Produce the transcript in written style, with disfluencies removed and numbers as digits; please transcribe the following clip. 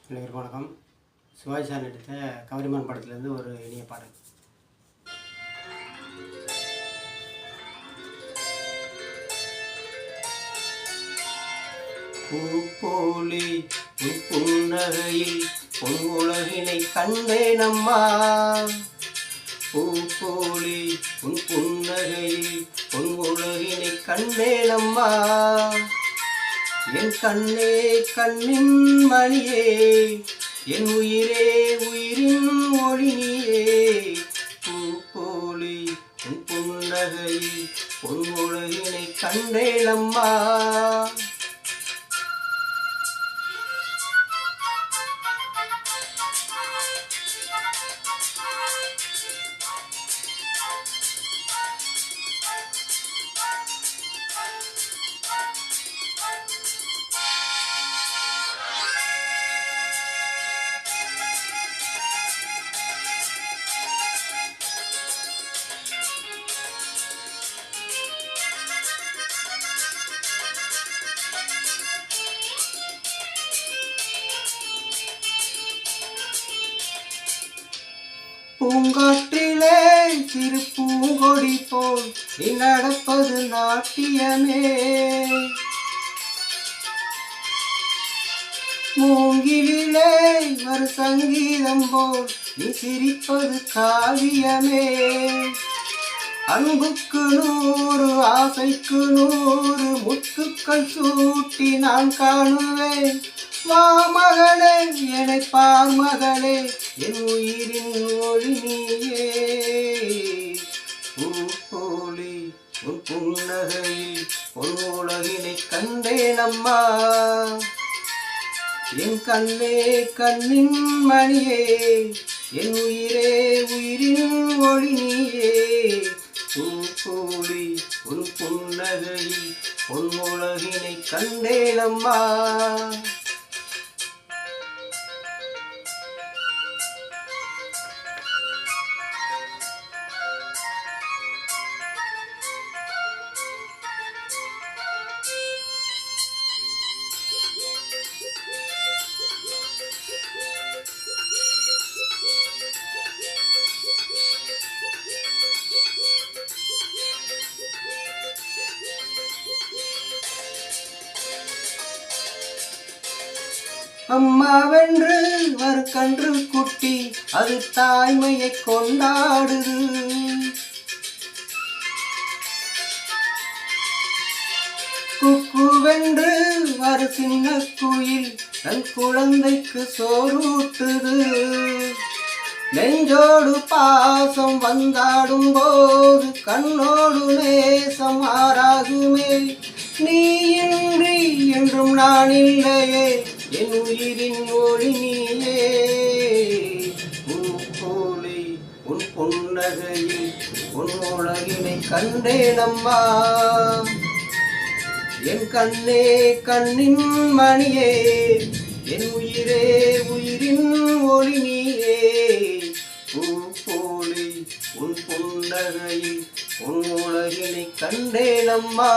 அனைவருக்கும் வணக்கம். சிவாஜி சார் நடித்த கவரிமான் படத்துலேருந்து ஒரு இனிய பாடல். பூப்போலி உன் புன்னகையில் பொன் உலகினை கண்டேனம்மா. பூப்போலி உன் புன்னகையில் பொன் உலகினை கண்டேனம்மா. என் கண்ணே கண்ணின் மணியே, என் உயிரே உயிரின் ஒளியே. பூப்போலி உன் புன்னகையில் பொன் உலகினை கண்டேனம்மா. பூங்காற்றிலே சிறு பூங்கொடி போல் நீ நடப்பது நாட்டியமே. மூங்கிலே ஒரு சங்கீதம் போல் நீ சிரிப்பது காவியமே. அன்புக்கு 100 ஆசைக்கு 100 முத்துக்கள் சூட்டி நான் காணுவேன். வா மகளே என்னை பார் மகளே, என் உயிரின் ஒளி நீயே. பூப்போலி உன் புன்னகையில் பொன் உலகினை கண்டேனம்மா. என் கண்ணே கண்ணின் மணியே, என் உயிரே உயிரின் ஒளி நீயே. பூப்போலி உன் புன்னகையில் பொன் உலகினை கண்டேனம்மா. அம்மாவென்று கன்று குட்டி அது தாய்மையை கொண்டாடுது. குக்குவென்று சின்ன குயில் தன் குழந்தைக்கு சோறூட்டுது. நெஞ்சோடு பாசம் வந்தாடும் போது கண்ணோடு நேசம் ஆறாகுமே. நீ இன்றி என்றும் நான் இல்லையே, என் உயிரின் ஒளி நீயே. பூப்போலி உன் புன்னகையில் உன் உலகினை கண்டேனம்மா. என் கண்ணே கண்ணின் மணியே, என் உயிரே உயிரின் ஒளி நீயே. பூப்போலி உன் புன்னகையில் உன் உலகினை கண்டேனம்மா.